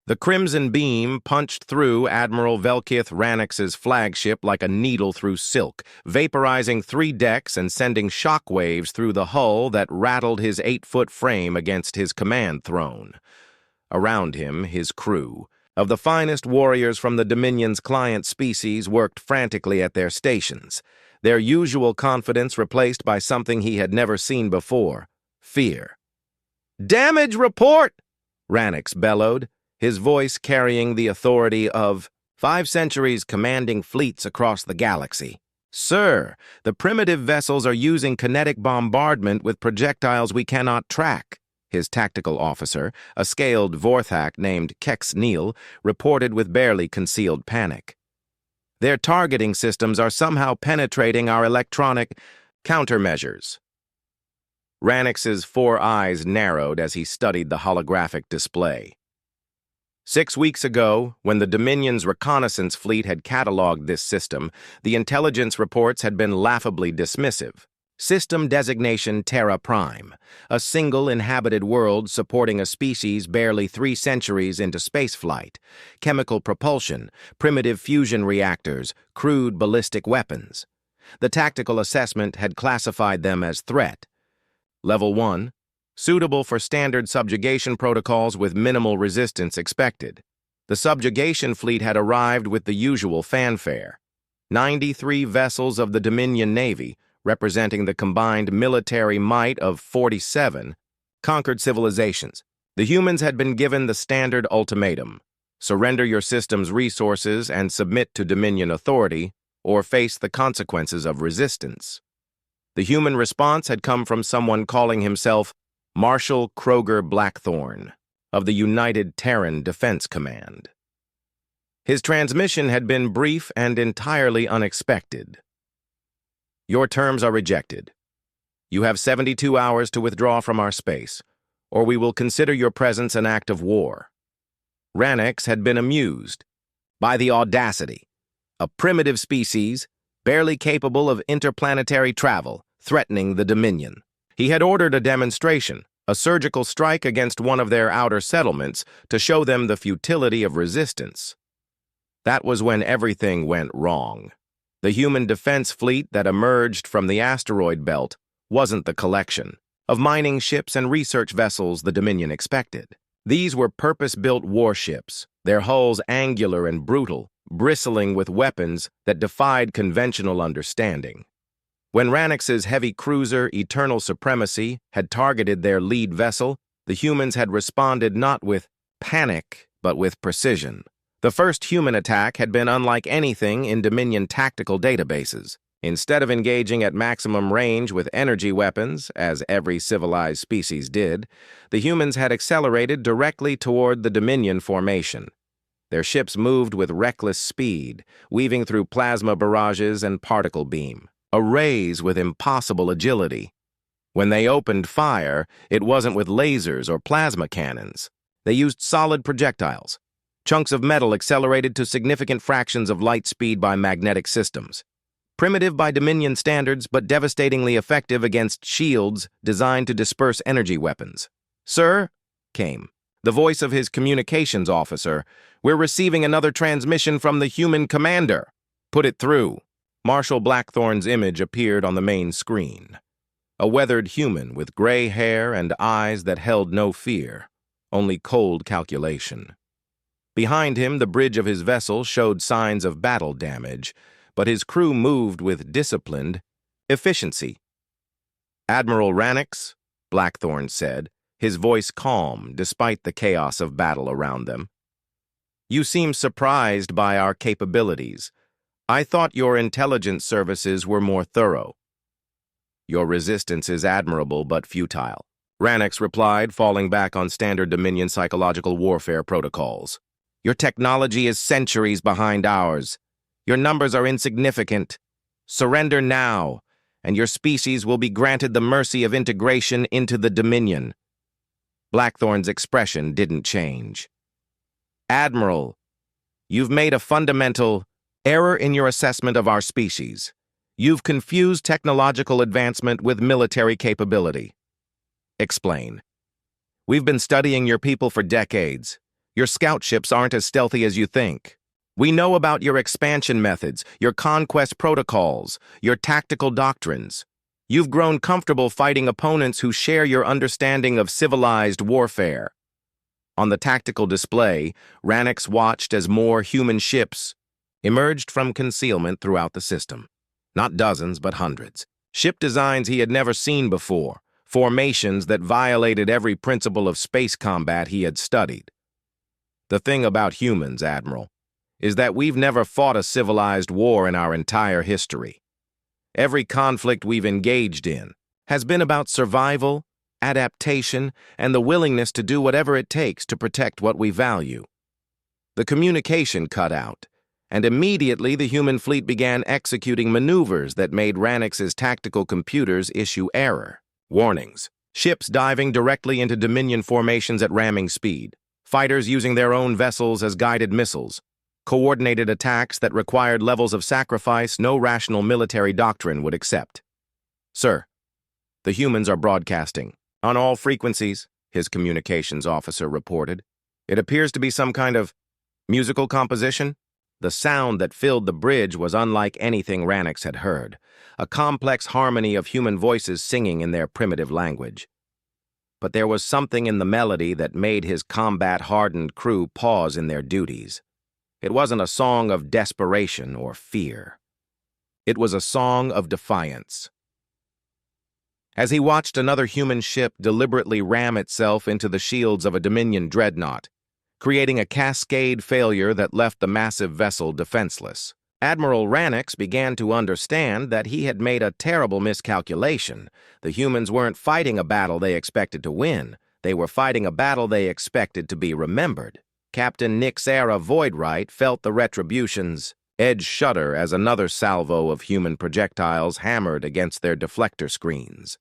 The crimson beam punched through Admiral Velkith Ranix's flagship like a needle through silk, vaporizing 3 decks and sending shockwaves through the hull that rattled his 8-foot frame against his command throne. Around him, his crew of the finest warriors from the Dominion's client species worked frantically at their stations, their usual confidence replaced by something he had never seen before: fear. "Damage report!" Ranix bellowed, his voice carrying the authority of 5 centuries commanding fleets across the galaxy. "Sir, the primitive vessels are using kinetic bombardment with projectiles we cannot track," his tactical officer, a scaled Vorthak named Kex Neal, reported with barely concealed panic. "Their targeting systems are somehow penetrating our electronic countermeasures." Ranix's 4 eyes narrowed as he studied the holographic display. 6 weeks ago, when the Dominion's reconnaissance fleet had cataloged this system, the intelligence reports had been laughably dismissive. System designation Terra Prime, a single inhabited world supporting a species barely 3 centuries into spaceflight, chemical propulsion, primitive fusion reactors, crude ballistic weapons. The tactical assessment had classified them as threat. Level 1. Suitable for standard subjugation protocols with minimal resistance expected. The subjugation fleet had arrived with the usual fanfare. 93 vessels of the Dominion Navy, representing the combined military might of 47, conquered civilizations. The humans had been given the standard ultimatum: surrender your system's resources and submit to Dominion authority, or face the consequences of resistance. The human response had come from someone calling himself Marshal Kroger Blackthorne, of the United Terran Defense Command. His transmission had been brief and entirely unexpected. "Your terms are rejected. You have 72 hours to withdraw from our space, or we will consider your presence an act of war." Ranix had been amused by the audacity. A primitive species, barely capable of interplanetary travel, threatening the Dominion. He had ordered a demonstration, a surgical strike against one of their outer settlements, to show them the futility of resistance. That was when everything went wrong. The human defense fleet that emerged from the asteroid belt wasn't the collection of mining ships and research vessels the Dominion expected. These were purpose-built warships, their hulls angular and brutal, bristling with weapons that defied conventional understanding. When Ranix's heavy cruiser, Eternal Supremacy, had targeted their lead vessel, the humans had responded not with panic, but with precision. The first human attack had been unlike anything in Dominion tactical databases. Instead of engaging at maximum range with energy weapons, as every civilized species did, the humans had accelerated directly toward the Dominion formation. Their ships moved with reckless speed, weaving through plasma barrages and particle beam, arrays with impossible agility. When they opened fire, it wasn't with lasers or plasma cannons. They used solid projectiles. Chunks of metal accelerated to significant fractions of light speed by magnetic systems. Primitive by Dominion standards, but devastatingly effective against shields designed to disperse energy weapons. "Sir," came the voice of his communications officer, "we're receiving another transmission from the human commander." "Put it through." Marshal Blackthorne's image appeared on the main screen. A weathered human with gray hair and eyes that held no fear, only cold calculation. Behind him, the bridge of his vessel showed signs of battle damage, but his crew moved with disciplined efficiency. "Admiral Ranix," Blackthorne said, his voice calm despite the chaos of battle around them. "You seem surprised by our capabilities. I thought your intelligence services were more thorough." "Your resistance is admirable but futile," Ranix replied, falling back on standard Dominion psychological warfare protocols. "Your technology is centuries behind ours. Your numbers are insignificant. Surrender now, and your species will be granted the mercy of integration into the Dominion." Blackthorne's expression didn't change. "Admiral, you've made a fundamental error in your assessment of our species. You've confused technological advancement with military capability." "Explain." "We've been studying your people for decades. Your scout ships aren't as stealthy as you think. We know about your expansion methods, your conquest protocols, your tactical doctrines. You've grown comfortable fighting opponents who share your understanding of civilized warfare. On the tactical display, Rannox watched as more human ships emerged from concealment throughout the system. Not dozens, but hundreds. Ship designs he had never seen before, formations that violated every principle of space combat he had studied. The thing about humans, Admiral, is that we've never fought a civilized war in our entire history. Every conflict we've engaged in has been about survival, adaptation, and the willingness to do whatever it takes to protect what we value. The communication cut out, and immediately the human fleet began executing maneuvers that made Rannox's tactical computers issue error warnings. Ships diving directly into Dominion formations at ramming speed, fighters using their own vessels as guided missiles, coordinated attacks that required levels of sacrifice no rational military doctrine would accept. Sir, the humans are broadcasting on all frequencies, his communications officer reported. It appears to be some kind of musical composition. The sound that filled the bridge was unlike anything Rannox had heard, a complex harmony of human voices singing in their primitive language. But there was something in the melody that made his combat-hardened crew pause in their duties. It wasn't a song of desperation or fear. It was a song of defiance. As he watched another human ship deliberately ram itself into the shields of a Dominion dreadnought, creating a cascade failure that left the massive vessel defenseless, Admiral Rannox began to understand that he had made a terrible miscalculation. The humans weren't fighting a battle they expected to win. They were fighting a battle they expected to be remembered. Captain Nixera Voidwright felt the retribution's edge shudder as another salvo of human projectiles hammered against their deflector screens.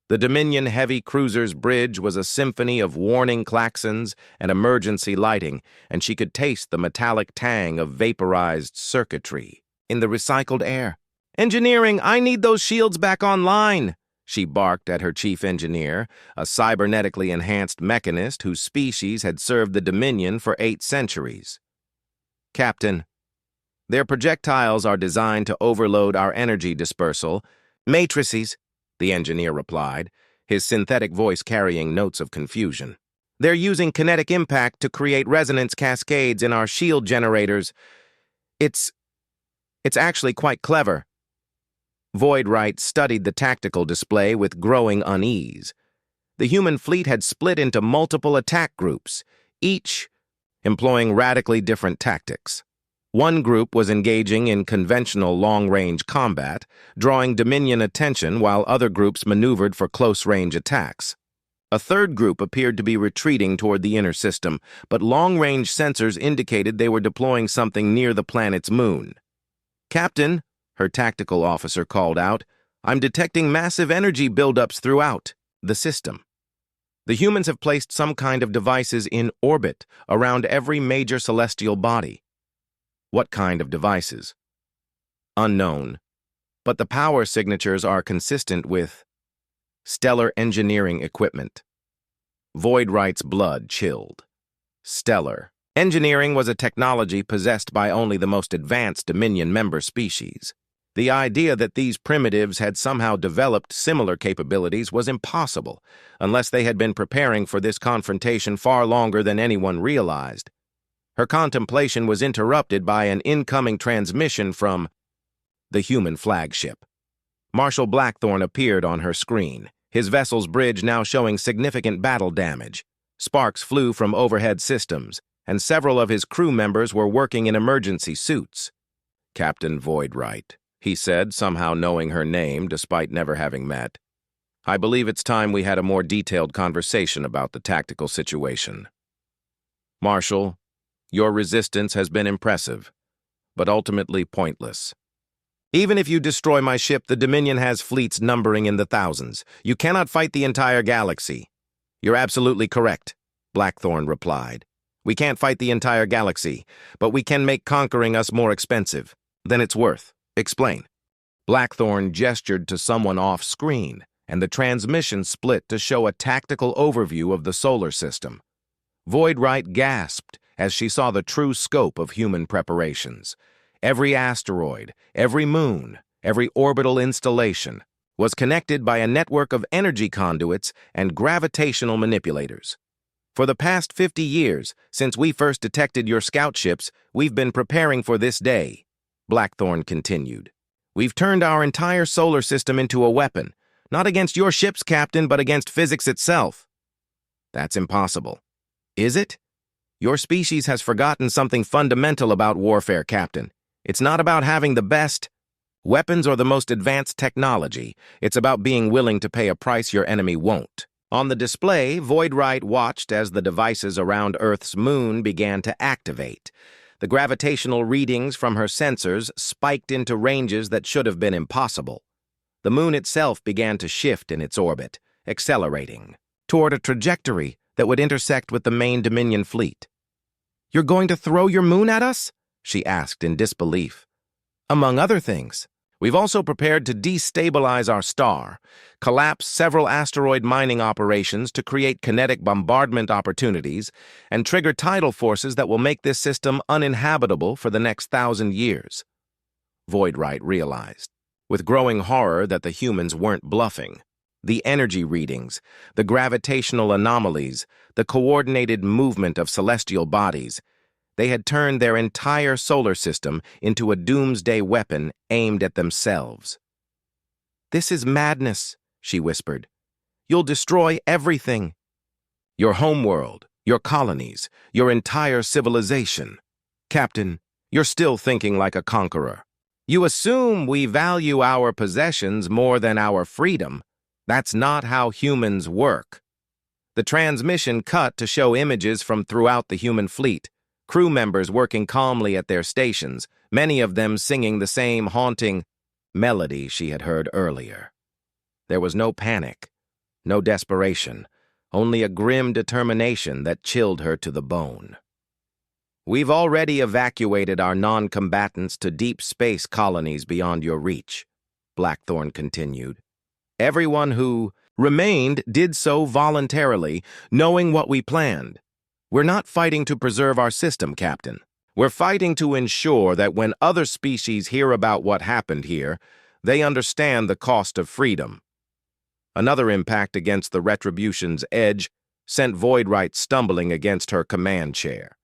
The Dominion heavy cruiser's bridge was a symphony of warning klaxons and emergency lighting, and she could taste the metallic tang of vaporized circuitry in the recycled air. "Engineering, I need those shields back online," she barked at her chief engineer, a cybernetically enhanced mechanist whose species had served the Dominion for 8 centuries. "Captain, their projectiles are designed to overload our energy dispersal matrices," the engineer replied, his synthetic voice carrying notes of confusion. "They're using kinetic impact to create resonance cascades in our shield generators. It's actually quite clever." Voidwright studied the tactical display with growing unease. The human fleet had split into multiple attack groups, each employing radically different tactics. One group was engaging in conventional long-range combat, drawing Dominion attention while other groups maneuvered for close-range attacks. A third group appeared to be retreating toward the inner system, but long-range sensors indicated they were deploying something near the planet's moon. "Captain," her tactical officer called out, "I'm detecting massive energy buildups throughout the system. The humans have placed some kind of devices in orbit around every major celestial body." "What kind of devices?" "Unknown, but the power signatures are consistent with stellar engineering equipment." Voidwright's blood chilled. Stellar engineering was a technology possessed by only the most advanced Dominion member species. The idea that these primitives had somehow developed similar capabilities was impossible, unless they had been preparing for this confrontation far longer than anyone realized. Her contemplation was interrupted by an incoming transmission from the human flagship. Marshal Blackthorne appeared on her screen, his vessel's bridge now showing significant battle damage. Sparks flew from overhead systems, and several of his crew members were working in emergency suits. "Captain Voidwright," he said, somehow knowing her name despite never having met. "I believe it's time we had a more detailed conversation about the tactical situation. Marshal, your resistance has been impressive, but ultimately pointless. Even if you destroy my ship, the Dominion has fleets numbering in the thousands. You cannot fight the entire galaxy." "You're absolutely correct," Blackthorne replied. "We can't fight the entire galaxy, but we can make conquering us more expensive than it's worth. Explain." Blackthorne gestured to someone off-screen, and the transmission split to show a tactical overview of the solar system. Voidright gasped as she saw the true scope of human preparations. Every asteroid, every moon, every orbital installation was connected by a network of energy conduits and gravitational manipulators. For the past 50 years, since we first detected your scout ships, we've been preparing for this day, Blackthorn continued. We've turned our entire solar system into a weapon, not against your ships, Captain, but against physics itself. That's impossible. Is it? Your species has forgotten something fundamental about warfare, Captain. It's not about having the best weapons or the most advanced technology. It's about being willing to pay a price your enemy won't. On the display, Voidright watched as the devices around Earth's moon began to activate. The gravitational readings from her sensors spiked into ranges that should have been impossible. The moon itself began to shift in its orbit, accelerating toward a trajectory that would intersect with the main Dominion fleet. "You're going to throw your moon at us?" she asked in disbelief. "Among other things. We've also prepared to destabilize our star, collapse several asteroid mining operations to create kinetic bombardment opportunities, and trigger tidal forces that will make this system uninhabitable for the next 1,000 years. Voidright realized, with growing horror, that the humans weren't bluffing. The energy readings, the gravitational anomalies, the coordinated movement of celestial bodies, they had turned their entire solar system into a doomsday weapon aimed at themselves. "This is madness," she whispered. "You'll destroy everything. Your homeworld, your colonies, your entire civilization. Captain, you're still thinking like a conqueror. You assume we value our possessions more than our freedom. That's not how humans work." The transmission cut to show images from throughout the human fleet. Crew members working calmly at their stations, many of them singing the same haunting melody she had heard earlier. There was no panic, no desperation, only a grim determination that chilled her to the bone. "We've already evacuated our non-combatants to deep space colonies beyond your reach," Blackthorn continued. "Everyone who remained did so voluntarily, knowing what we planned. We're not fighting to preserve our system, Captain. We're fighting to ensure that when other species hear about what happened here, they understand the cost of freedom." Another impact against the Retribution's edge sent Voidright stumbling against her command chair.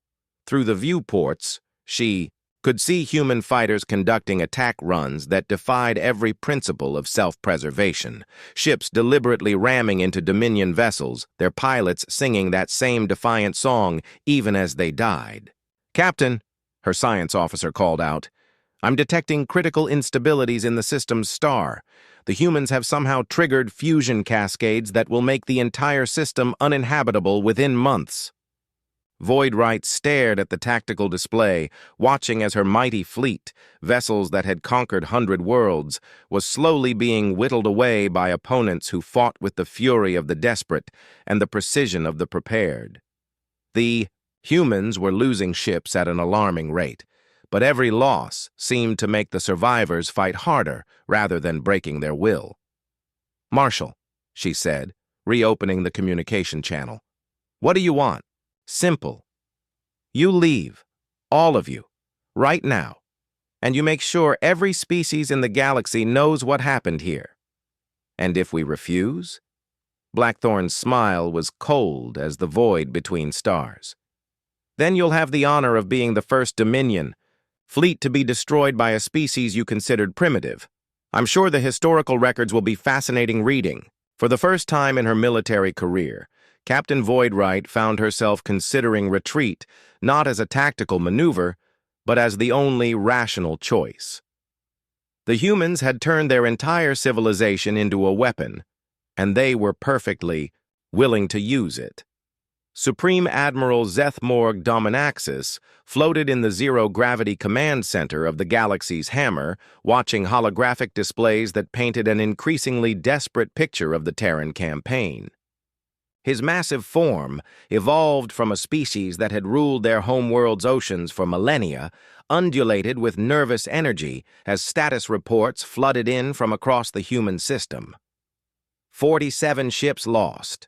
Through the viewports, she could see human fighters conducting attack runs that defied every principle of self-preservation, ships deliberately ramming into Dominion vessels, their pilots singing that same defiant song even as they died. "Captain," her science officer called out, "I'm detecting critical instabilities in the system's star. The humans have somehow triggered fusion cascades that will make the entire system uninhabitable within months." Voidright stared at the tactical display, watching as her mighty fleet, vessels that had conquered 100 worlds, was slowly being whittled away by opponents who fought with the fury of the desperate and the precision of the prepared. The humans were losing ships at an alarming rate, but every loss seemed to make the survivors fight harder rather than breaking their will. "Marshal," she said, reopening the communication channel. "What do you want? Simple. You leave, all of you, right now, and you make sure every species in the galaxy knows what happened here. And if we refuse?" Blackthorn's smile was cold as the void between stars. "Then you'll have the honor of being the first Dominion fleet to be destroyed by a species you considered primitive. I'm sure the historical records will be fascinating reading." For the first time in her military career, Captain Voidright found herself considering retreat not as a tactical maneuver, but as the only rational choice. The humans had turned their entire civilization into a weapon, and they were perfectly willing to use it. Supreme Admiral Zethmorg Dominaxis floated in the zero-gravity command center of the galaxy's hammer, watching holographic displays that painted an increasingly desperate picture of the Terran campaign. His massive form, evolved from a species that had ruled their homeworld's oceans for millennia, undulated with nervous energy as status reports flooded in from across the human system. 47 ships lost,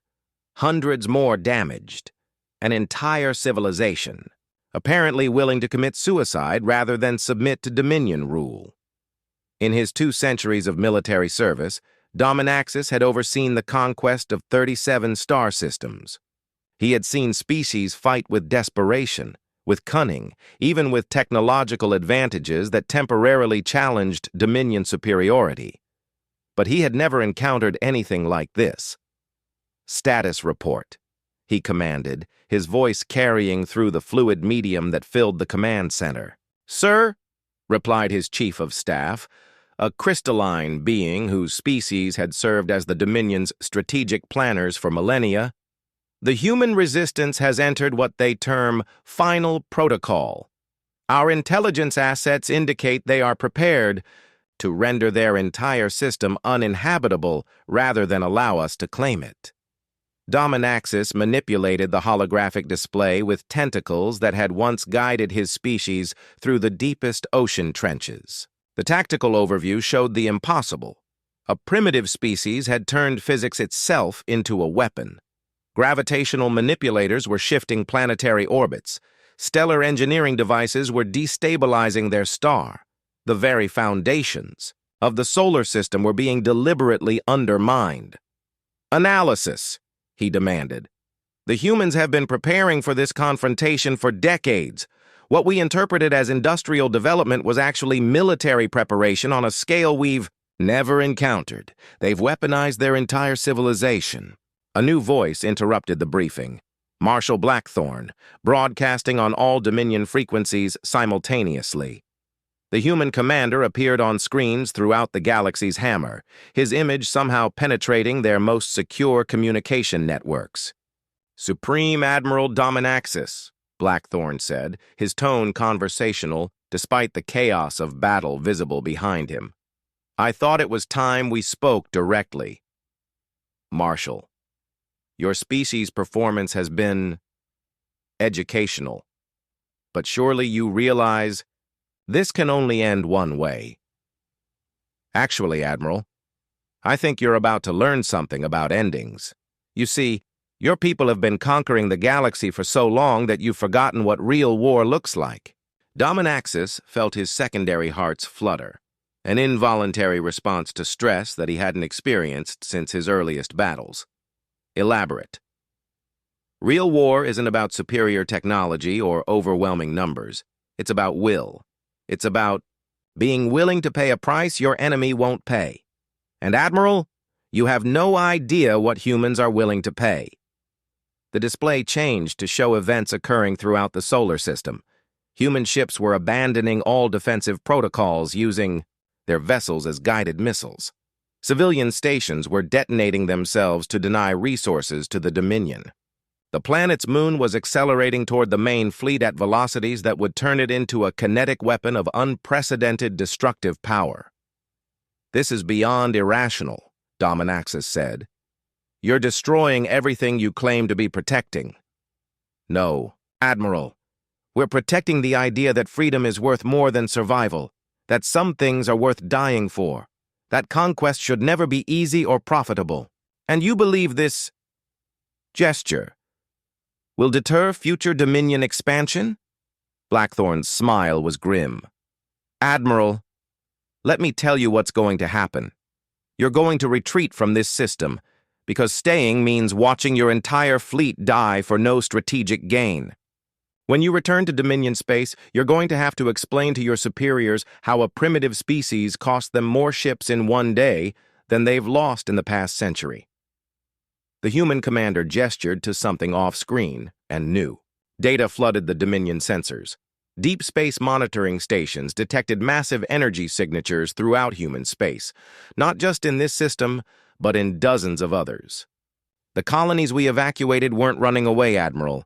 hundreds more damaged. An entire civilization, apparently willing to commit suicide rather than submit to Dominion rule. In his 2 centuries of military service, Dominaxis had overseen the conquest of 37 star systems. He had seen species fight with desperation, with cunning, even with technological advantages that temporarily challenged Dominion superiority. But he had never encountered anything like this. "Status report," he commanded, his voice carrying through the fluid medium that filled the command center. "Sir," replied his chief of staff, a crystalline being whose species had served as the Dominion's strategic planners for millennia, "the human resistance has entered what they term final protocol. Our intelligence assets indicate they are prepared to render their entire system uninhabitable rather than allow us to claim it." Dominaxis manipulated the holographic display with tentacles that had once guided his species through the deepest ocean trenches. The tactical overview showed the impossible. A primitive species had turned physics itself into a weapon. Gravitational manipulators were shifting planetary orbits. Stellar engineering devices were destabilizing their star. The very foundations of the solar system were being deliberately undermined. "Analysis," he demanded. "The humans have been preparing for this confrontation for decades. What we interpreted as industrial development was actually military preparation on a scale we've never encountered. They've weaponized their entire civilization." A new voice interrupted the briefing. Marshal Blackthorne, broadcasting on all Dominion frequencies simultaneously. The human commander appeared on screens throughout the galaxy's hammer, his image somehow penetrating their most secure communication networks. "Supreme Admiral Dominaxis," Blackthorne said, his tone conversational despite the chaos of battle visible behind him. "I thought it was time we spoke directly. Marshal, your species' performance has been educational, but surely you realize this can only end one way." "Actually, Admiral, I think you're about to learn something about endings. You see, your people have been conquering the galaxy for so long that you've forgotten what real war looks like." Dominaxis felt his secondary hearts flutter, an involuntary response to stress that he hadn't experienced since his earliest battles. Elaborate. "Real war isn't about superior technology or overwhelming numbers. It's about will. It's about being willing to pay a price your enemy won't pay. And Admiral, you have no idea what humans are willing to pay." The display changed to show events occurring throughout the solar system. Human ships were abandoning all defensive protocols, using their vessels as guided missiles. Civilian stations were detonating themselves to deny resources to the Dominion. The planet's moon was accelerating toward the main fleet at velocities that would turn it into a kinetic weapon of unprecedented destructive power. "This is beyond irrational," Dominaxis said. "You're destroying everything you claim to be protecting." "No, Admiral. We're protecting the idea that freedom is worth more than survival, that some things are worth dying for, that conquest should never be easy or profitable. And you believe this gesture will deter future Dominion expansion?" Blackthorne's smile was grim. "Admiral, let me tell you what's going to happen. You're going to retreat from this system, because staying means watching your entire fleet die for no strategic gain. When you return to Dominion space, you're going to have to explain to your superiors how a primitive species cost them more ships in one day than they've lost in the past century." The human commander gestured to something off-screen and knew. Data flooded the Dominion sensors. Deep space monitoring stations detected massive energy signatures throughout human space, not just in this system, but in dozens of others. "The colonies we evacuated weren't running away, Admiral.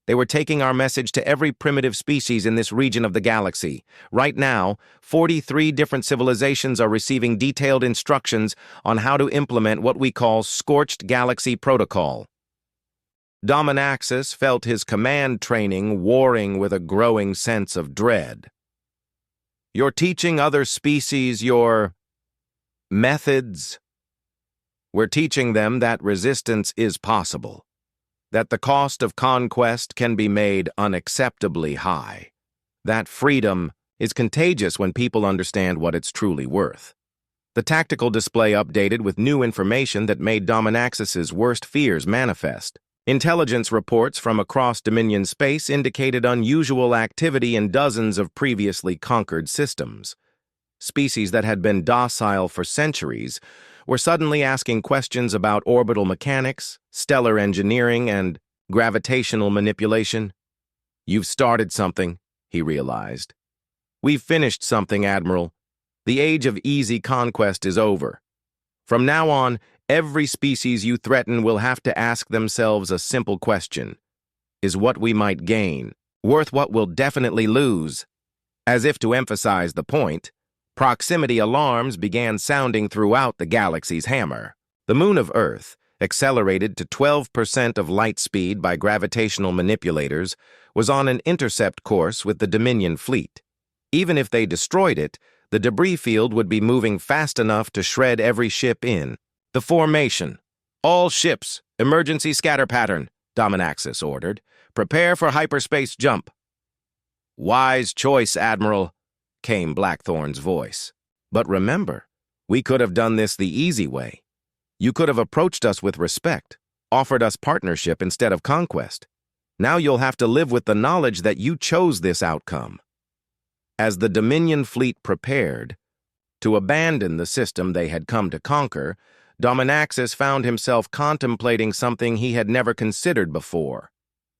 They were taking our message to every primitive species in this region of the galaxy. Right now, 43 different civilizations are receiving detailed instructions on how to implement what we call Scorched Galaxy Protocol." Dominaxis felt his command training warring with a growing sense of dread. "You're teaching other species your methods?" "We're teaching them that resistance is possible. that the cost of conquest can be made unacceptably high. That freedom is contagious when people understand what it's truly worth. The tactical display updated with new information that made Dominaxis's worst fears manifest. Intelligence reports from across Dominion space indicated unusual activity in dozens of previously conquered systems. Species that had been docile for centuries were suddenly asking questions about orbital mechanics, stellar engineering, and gravitational manipulation. "You've started something," he realized. "We've finished something, Admiral. The age of easy conquest is over. From now on, every species you threaten will have to ask themselves a simple question. Is what we might gain worth what we'll definitely lose?" As if to emphasize the point, proximity alarms began sounding throughout the galaxy's hammer. The moon of Earth, accelerated to 12% of light speed by gravitational manipulators, was on an intercept course with the Dominion fleet. Even if they destroyed it, the debris field would be moving fast enough to shred every ship in. "The formation. All ships, emergency scatter pattern," Dominaxis ordered. "Prepare for hyperspace jump." "Wise choice, Admiral," came Blackthorn's voice. "But remember, we could have done this the easy way. You could have approached us with respect, offered us partnership instead of conquest. Now you'll have to live with the knowledge that you chose this outcome." As the Dominion fleet prepared to abandon the system they had come to conquer, Dominaxis found himself contemplating something he had never considered before: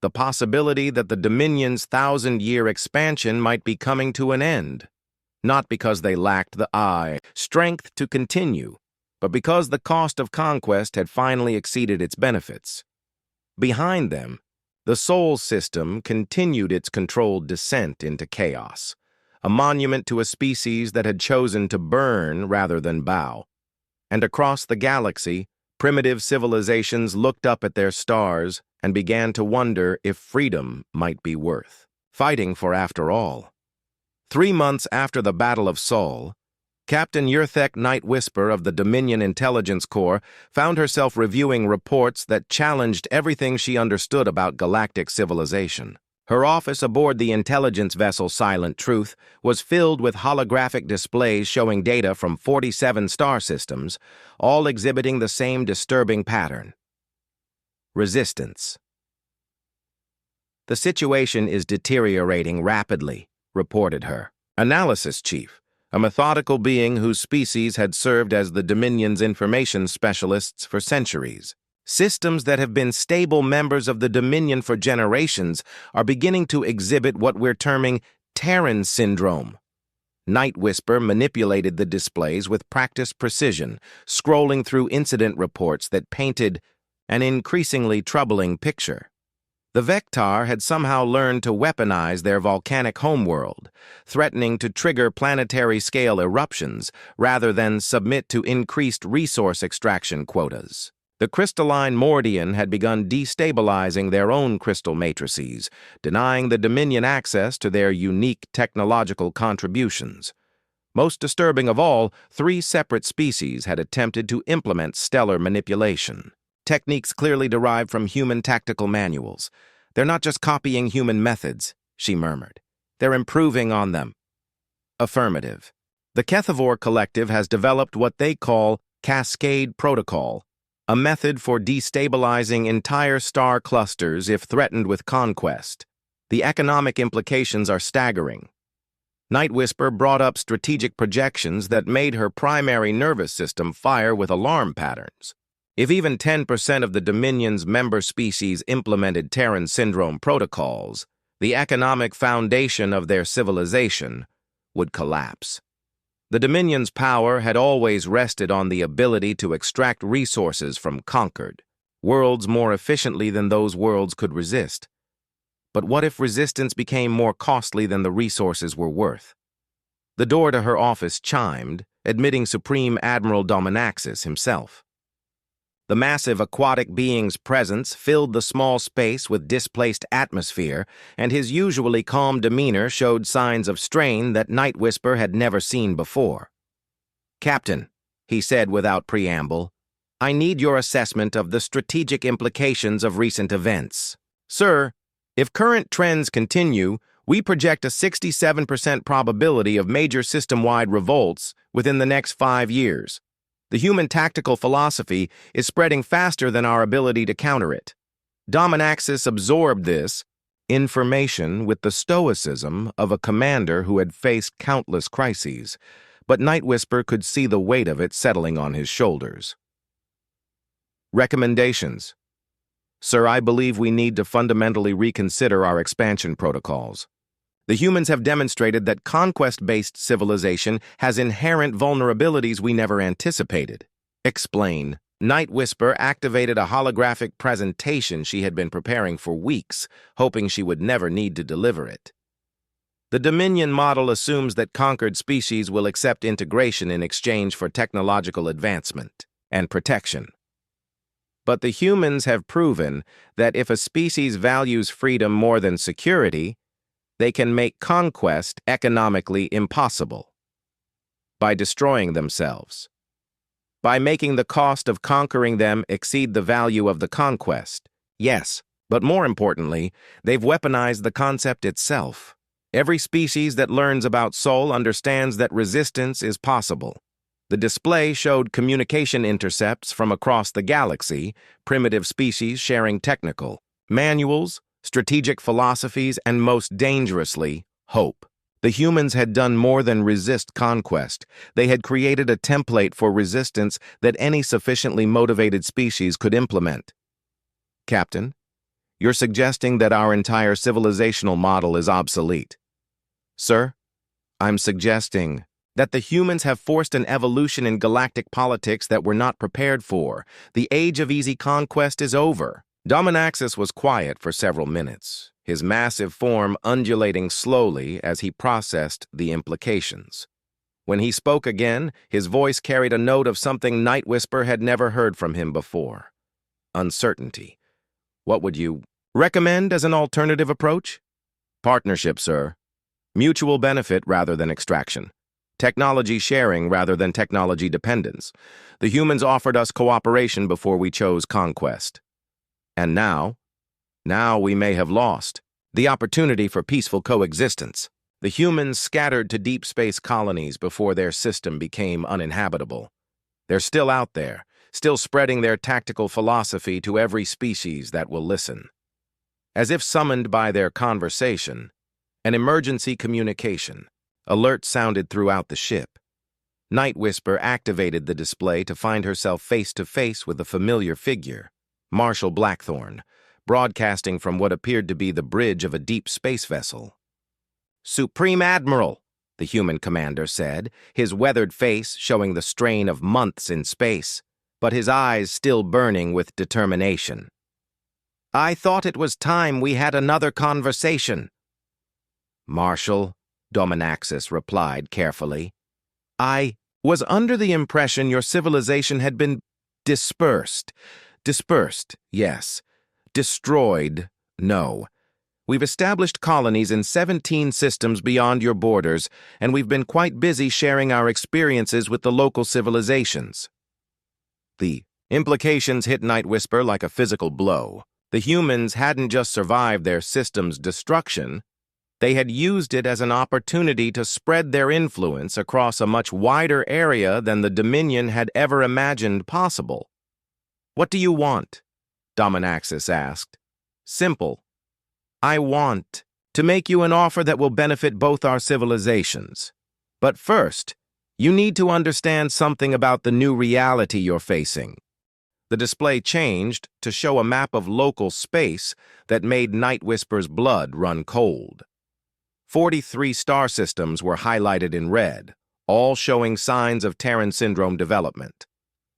the possibility that the Dominion's 1,000-year expansion might be coming to an end. Not because they lacked the strength to continue, but because the cost of conquest had finally exceeded its benefits. Behind them, the Sol system continued its controlled descent into chaos, a monument to a species that had chosen to burn rather than bow. And across the galaxy, primitive civilizations looked up at their stars and began to wonder if freedom might be worth fighting for after all. 3 months after the Battle of Sol, Captain Yurthek Night Whisper of the Dominion Intelligence Corps found herself reviewing reports that challenged everything she understood about galactic civilization. Her office aboard the intelligence vessel Silent Truth was filled with holographic displays showing data from 47 star systems, all exhibiting the same disturbing pattern: resistance. "The situation is deteriorating rapidly," reported her analysis chief, a methodical being whose species had served as the Dominion's information specialists for centuries. "Systems that have been stable members of the Dominion for generations are beginning to exhibit what we're terming Terran syndrome." Night Whisper manipulated the displays with practiced precision, scrolling through incident reports that painted an increasingly troubling picture. The Vectar had somehow learned to weaponize their volcanic homeworld, threatening to trigger planetary-scale eruptions rather than submit to increased resource extraction quotas. The crystalline Mordian had begun destabilizing their own crystal matrices, denying the Dominion access to their unique technological contributions. Most disturbing of all, 3 separate species had attempted to implement stellar manipulation. Techniques clearly derived from human tactical manuals. "They're not just copying human methods," she murmured. "They're improving on them." Affirmative. The Kethivore Collective has developed what they call Cascade Protocol, a method for destabilizing entire star clusters if threatened with conquest. The economic implications are staggering. Night Whisper brought up strategic projections that made her primary nervous system fire with alarm patterns. If even 10% of the Dominion's member species implemented Terran syndrome protocols, the economic foundation of their civilization would collapse. The Dominion's power had always rested on the ability to extract resources from conquered worlds more efficiently than those worlds could resist. But what if resistance became more costly than the resources were worth? The door to her office chimed, admitting Supreme Admiral Dominaxis himself. The massive aquatic being's presence filled the small space with displaced atmosphere, and his usually calm demeanor showed signs of strain that Night Whisper had never seen before. "Captain," he said without preamble, I need your assessment of the strategic implications of recent events. Sir, if current trends continue, we project a 67% probability of major system-wide revolts within the next 5 years. The human tactical philosophy is spreading faster than our ability to counter it. Dominaxis absorbed this information with the stoicism of a commander who had faced countless crises, but Night Whisper could see the weight of it settling on his shoulders. Recommendations. Sir, I believe we need to fundamentally reconsider our expansion protocols. The humans have demonstrated that conquest-based civilization has inherent vulnerabilities we never anticipated. Explain. Night Whisper activated a holographic presentation she had been preparing for weeks, hoping she would never need to deliver it. The Dominion model assumes that conquered species will accept integration in exchange for technological advancement and protection. But the humans have proven that if a species values freedom more than security, they can make conquest economically impossible. By destroying themselves. By making the cost of conquering them exceed the value of the conquest. Yes, but more importantly, they've weaponized the concept itself. Every species that learns about soul understands that resistance is possible. The display showed communication intercepts from across the galaxy, primitive species sharing technical manuals, strategic philosophies, and most dangerously, hope. The humans had done more than resist conquest. They had created a template for resistance that any sufficiently motivated species could implement. Captain, you're suggesting that our entire civilizational model is obsolete. Sir, I'm suggesting that the humans have forced an evolution in galactic politics that we're not prepared for. The age of easy conquest is over. Dominaxis was quiet for several minutes, his massive form undulating slowly as he processed the implications. When he spoke again, his voice carried a note of something Night Whisper had never heard from him before. Uncertainty. What would you recommend as an alternative approach? Partnership, sir. Mutual benefit rather than extraction. Technology sharing rather than technology dependence. The humans offered us cooperation before we chose conquest. And now we may have lost the opportunity for peaceful coexistence. The humans scattered to deep space colonies before their system became uninhabitable. They're still out there, still spreading their tactical philosophy to every species that will listen. As if summoned by their conversation, an emergency communication alert sounded throughout the ship. Night Whisper activated the display to find herself face to face with a familiar figure. Marshal Blackthorn, broadcasting from what appeared to be the bridge of a deep space vessel. Supreme Admiral, the human commander said, his weathered face showing the strain of months in space, but his eyes still burning with determination. I thought it was time we had another conversation. Marshal, Dominaxis replied carefully. I was under the impression your civilization had been dispersed. Dispersed, yes. Destroyed, no. We've established colonies in 17 systems beyond your borders, and we've been quite busy sharing our experiences with the local civilizations. The implications hit Night Whisper like a physical blow. The humans hadn't just survived their system's destruction, they had used it as an opportunity to spread their influence across a much wider area than the Dominion had ever imagined possible. What do you want? Dominaxis asked. Simple. I want to make you an offer that will benefit both our civilizations. But first, you need to understand something about the new reality you're facing. The display changed to show a map of local space that made Night Whisper's blood run cold. 43 star systems were highlighted in red, all showing signs of Terran syndrome development.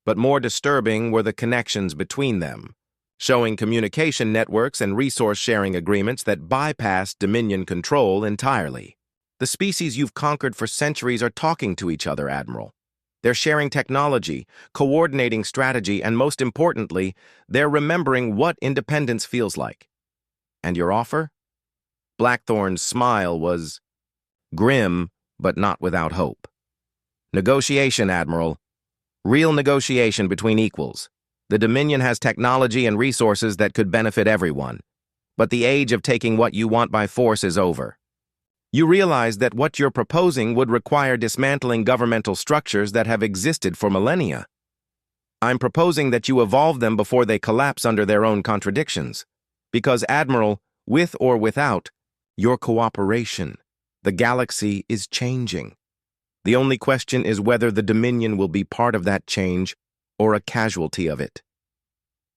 But more disturbing were the connections between them, showing communication networks and resource-sharing agreements that bypassed Dominion control entirely. The species you've conquered for centuries are talking to each other, Admiral. They're sharing technology, coordinating strategy, and most importantly, they're remembering what independence feels like. And your offer? Blackthorn's smile was grim, but not without hope. Negotiation, Admiral. Real negotiation between equals. The Dominion has technology and resources that could benefit everyone. But the age of taking what you want by force is over. You realize that what you're proposing would require dismantling governmental structures that have existed for millennia. I'm proposing that you evolve them before they collapse under their own contradictions. Because, Admiral, with or without your cooperation, the galaxy is changing. The only question is whether the Dominion will be part of that change or a casualty of it.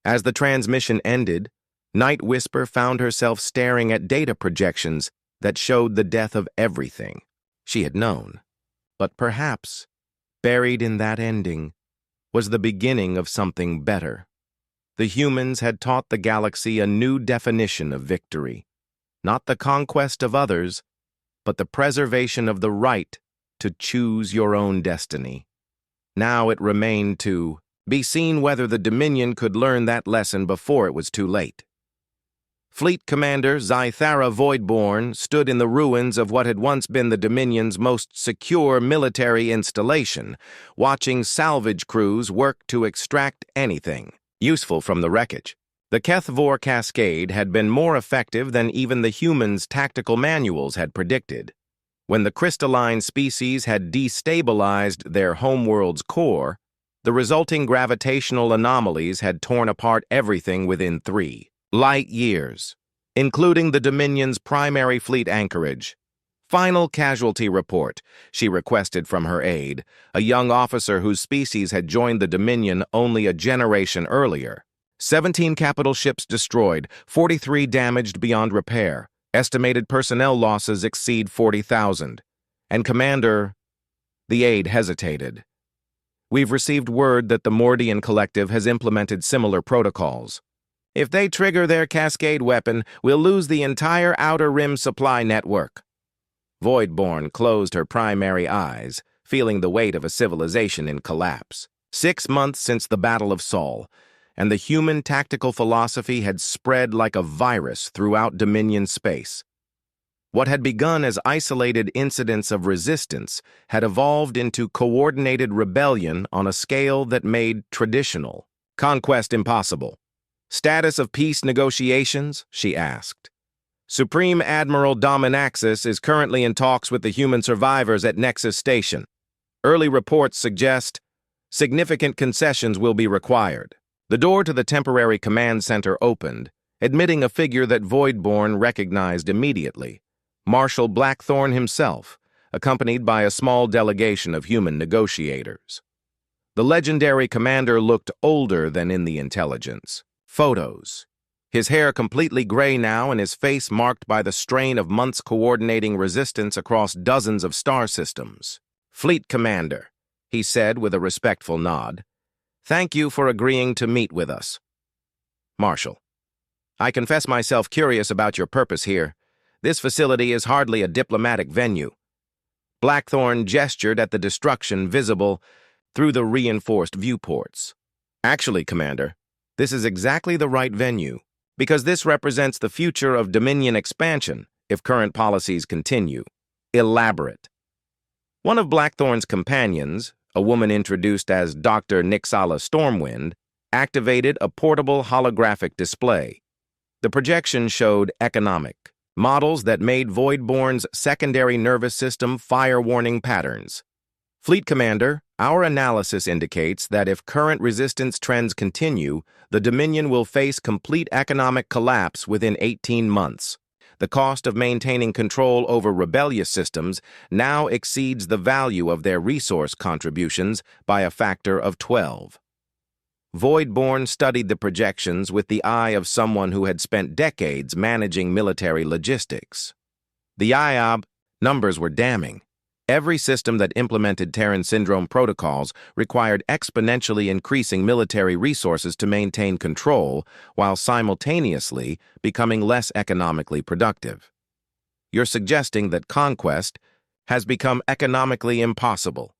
As the transmission ended, Night Whisper found herself staring at data projections that showed the death of everything she had known. But perhaps, buried in that ending, was the beginning of something better. The humans had taught the galaxy a new definition of victory. Not the conquest of others, but the preservation of the right to choose your own destiny. Now it remained to be seen whether the Dominion could learn that lesson before it was too late. Fleet Commander Zythara Voidborn stood in the ruins of what had once been the Dominion's most secure military installation, watching salvage crews work to extract anything useful from the wreckage. The Kethvor Cascade had been more effective than even the humans' tactical manuals had predicted. When the crystalline species had destabilized their homeworld's core, the resulting gravitational anomalies had torn apart everything within 3 light years, including the Dominion's primary fleet anchorage. Final casualty report, she requested from her aide, a young officer whose species had joined the Dominion only a generation earlier. 17 capital ships destroyed, 43 damaged beyond repair. Estimated personnel losses exceed 40,000. And Commander, the aide hesitated. We've received word that the Mordian Collective has implemented similar protocols. If they trigger their Cascade weapon, we'll lose the entire Outer Rim supply network. Voidborn closed her primary eyes, feeling the weight of a civilization in collapse. 6 months since the Battle of Sol, and the human tactical philosophy had spread like a virus throughout Dominion space. What had begun as isolated incidents of resistance had evolved into coordinated rebellion on a scale that made traditional conquest impossible. Status of peace negotiations? She asked. Supreme Admiral Dominaxis is currently in talks with the human survivors at Nexus Station. Early reports suggest significant concessions will be required. The door to the temporary command center opened, admitting a figure that Voidborn recognized immediately, Marshal Blackthorn himself, accompanied by a small delegation of human negotiators. The legendary commander looked older than in the intelligence. Photos. His hair completely gray now and his face marked by the strain of months coordinating resistance across dozens of star systems. Fleet Commander, he said with a respectful nod. Thank you for agreeing to meet with us. Marshal, I confess myself curious about your purpose here. This facility is hardly a diplomatic venue. Blackthorn gestured at the destruction visible through the reinforced viewports. Actually, Commander, this is exactly the right venue, because this represents the future of Dominion expansion if current policies continue. Elaborate. One of Blackthorn's companions, a woman introduced as Dr. Nixala Stormwind, activated a portable holographic display. The projection showed economic models that made Voidborn's secondary nervous system fire warning patterns. Fleet Commander, our analysis indicates that if current resistance trends continue, the Dominion will face complete economic collapse within 18 months. The cost of maintaining control over rebellious systems now exceeds the value of their resource contributions by a factor of 12. Voidborn studied the projections with the eye of someone who had spent decades managing military logistics. The IOB numbers were damning. Every system that implemented Terran Syndrome protocols required exponentially increasing military resources to maintain control while simultaneously becoming less economically productive. You're suggesting that conquest has become economically impossible.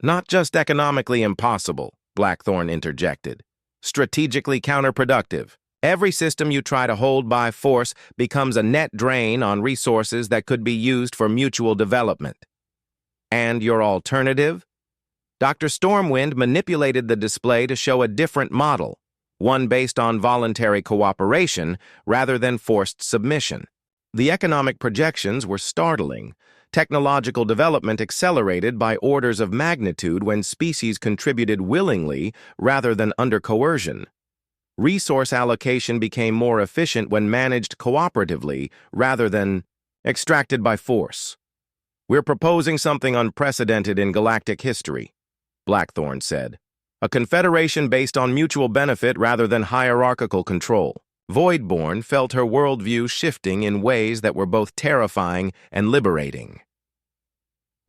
Not just economically impossible, Blackthorn interjected. Strategically counterproductive. Every system you try to hold by force becomes a net drain on resources that could be used for mutual development. And your alternative? Dr. Stormwind manipulated the display to show a different model, one based on voluntary cooperation rather than forced submission. The economic projections were startling. Technological development accelerated by orders of magnitude when species contributed willingly rather than under coercion. Resource allocation became more efficient when managed cooperatively rather than extracted by force. "We're proposing something unprecedented in galactic history," Blackthorn said. "A confederation based on mutual benefit rather than hierarchical control." Voidborn felt her worldview shifting in ways that were both terrifying and liberating.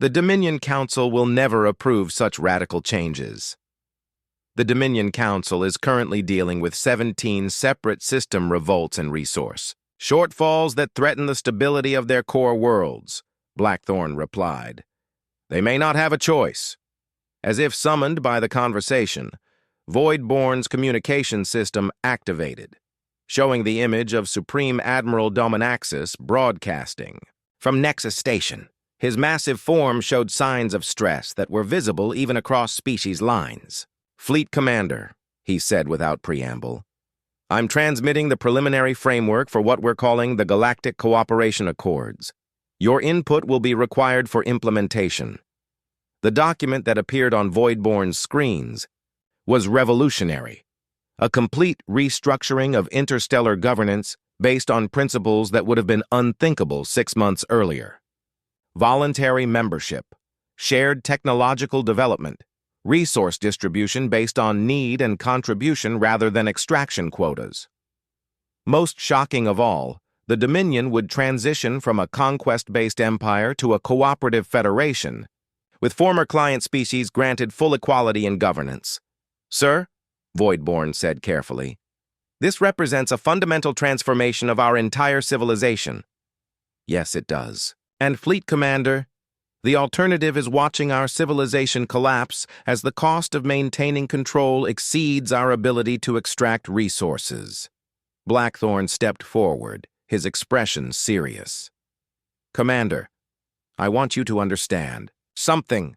The Dominion Council will never approve such radical changes. The Dominion Council is currently dealing with 17 separate system revolts and resource shortfalls that threaten the stability of their core worlds, Blackthorn replied. "They may not have a choice." As if summoned by the conversation, Voidborn's communication system activated, showing the image of Supreme Admiral Dominaxis broadcasting from Nexus Station. His massive form showed signs of stress that were visible even across species lines. "Fleet Commander," he said without preamble, "I'm transmitting the preliminary framework for what we're calling the Galactic Cooperation Accords. Your input will be required for implementation." The document that appeared on Voidborn's screens was revolutionary, a complete restructuring of interstellar governance based on principles that would have been unthinkable 6 months earlier. Voluntary membership, shared technological development, resource distribution based on need and contribution rather than extraction quotas. Most shocking of all, the Dominion would transition from a conquest-based empire to a cooperative federation, with former client species granted full equality in governance. "Sir," Voidborn said carefully, "this represents a fundamental transformation of our entire civilization." "Yes, it does. And Fleet Commander, the alternative is watching our civilization collapse as the cost of maintaining control exceeds our ability to extract resources." Blackthorn stepped forward, his expression serious. "Commander, I want you to understand something.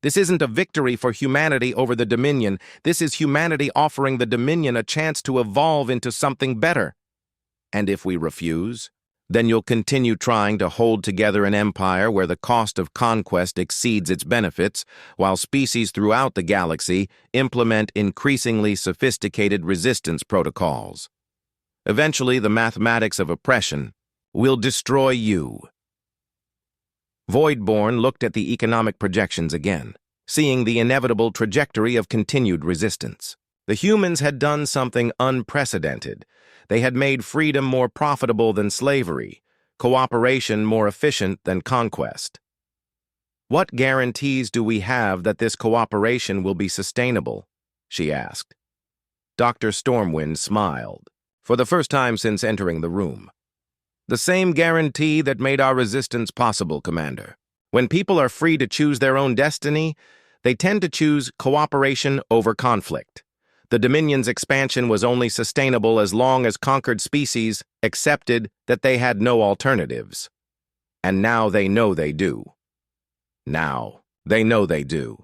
This isn't a victory for humanity over the Dominion. This is humanity offering the Dominion a chance to evolve into something better. And if we refuse, then you'll continue trying to hold together an empire where the cost of conquest exceeds its benefits, while species throughout the galaxy implement increasingly sophisticated resistance protocols. Eventually, the mathematics of oppression will destroy you." Voidborn looked at the economic projections again, seeing the inevitable trajectory of continued resistance. The humans had done something unprecedented. They had made freedom more profitable than slavery, cooperation more efficient than conquest. "What guarantees do we have that this cooperation will be sustainable?" she asked. Dr. Stormwind smiled, for the first time since entering the room. "The same guarantee that made our resistance possible, Commander. When people are free to choose their own destiny, they tend to choose cooperation over conflict. The Dominion's expansion was only sustainable as long as conquered species accepted that they had no alternatives. And now they know they do. Now they know they do.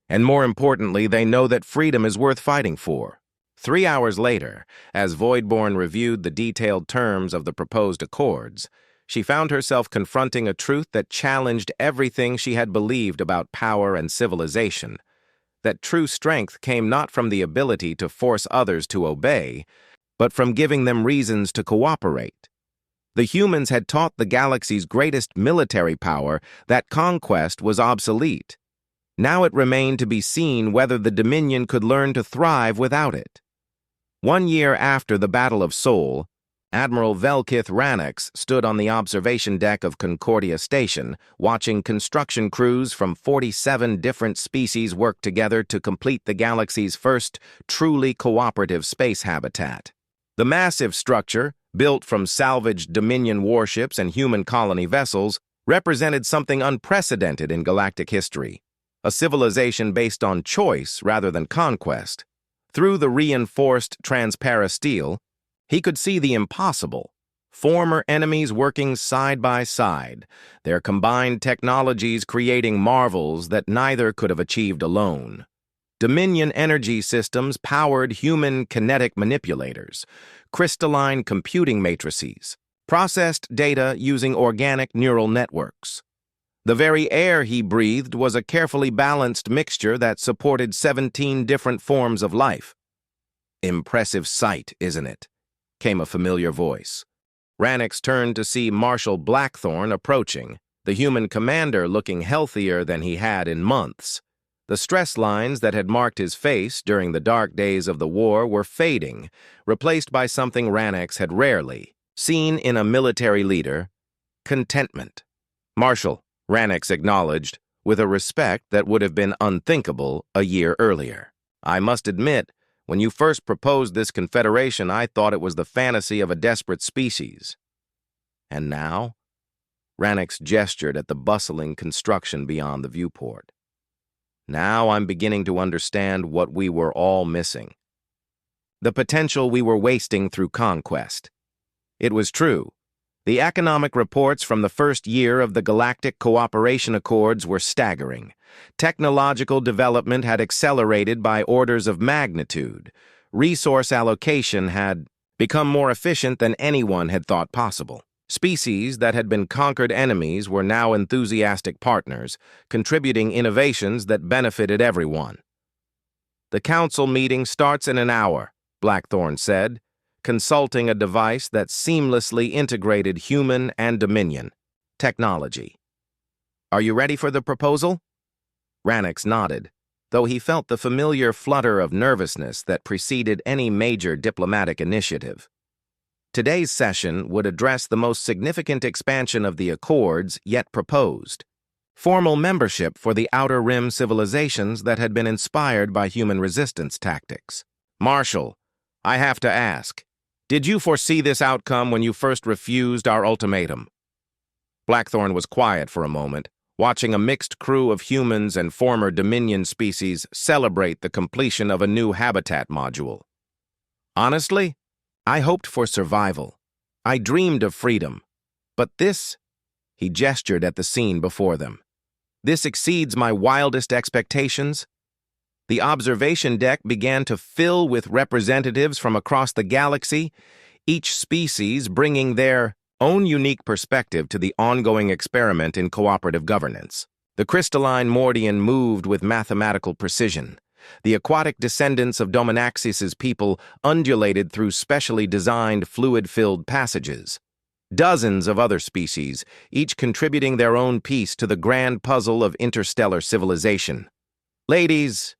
And more importantly, they know that freedom is worth fighting for." 3 hours later, as Voidborn reviewed the detailed terms of the proposed accords, she found herself confronting a truth that challenged everything she had believed about power and civilization. That true strength came not from the ability to force others to obey, but from giving them reasons to cooperate. The humans had taught the galaxy's greatest military power that conquest was obsolete. Now it remained to be seen whether the Dominion could learn to thrive without it. 1 year after the Battle of Sol, Admiral Velkith Rannox stood on the observation deck of Concordia Station, watching construction crews from 47 different species work together to complete the galaxy's first truly cooperative space habitat. The massive structure, built from salvaged Dominion warships and human colony vessels, represented something unprecedented in galactic history, a civilization based on choice rather than conquest. Through the reinforced transparastile, he could see the impossible, former enemies working side by side, their combined technologies creating marvels that neither could have achieved alone. Dominion energy systems powered human kinetic manipulators, crystalline computing matrices, processed data using organic neural networks. The very air he breathed was a carefully balanced mixture that supported 17 different forms of life. "Impressive sight, isn't it?" came a familiar voice. Rannox turned to see Marshal Blackthorne approaching, the human commander looking healthier than he had in months. The stress lines that had marked his face during the dark days of the war were fading, replaced by something Rannox had rarely seen in a military leader: contentment. "Marshal," Rannox acknowledged, with a respect that would have been unthinkable a year earlier. "I must admit, when you first proposed this confederation, I thought it was the fantasy of a desperate species. And now?" Rannox gestured at the bustling construction beyond the viewport. "Now I'm beginning to understand what we were all missing. The potential we were wasting through conquest." It was true. The economic reports from the first year of the Galactic Cooperation Accords were staggering. Technological development had accelerated by orders of magnitude. Resource allocation had become more efficient than anyone had thought possible. Species that had been conquered enemies were now enthusiastic partners, contributing innovations that benefited everyone. "The council meeting starts in an hour," Blackthorne said, consulting a device that seamlessly integrated human and Dominion technology. "Are you ready for the proposal?" Rannox nodded, though he felt the familiar flutter of nervousness that preceded any major diplomatic initiative. Today's session would address the most significant expansion of the Accords yet proposed: formal membership for the Outer Rim civilizations that had been inspired by human resistance tactics. "Marshal, I have to ask, did you foresee this outcome when you first refused our ultimatum?" Blackthorne was quiet for a moment, watching a mixed crew of humans and former Dominion species celebrate the completion of a new habitat module. "Honestly, I hoped for survival. I dreamed of freedom. But this," he gestured at the scene before them, "this exceeds my wildest expectations." The observation deck began to fill with representatives from across the galaxy, each species bringing their own unique perspective to the ongoing experiment in cooperative governance. The crystalline Mordian moved with mathematical precision. The aquatic descendants of Dominaxis's people undulated through specially designed fluid-filled passages. Dozens of other species, each contributing their own piece to the grand puzzle of interstellar civilization. "Ladies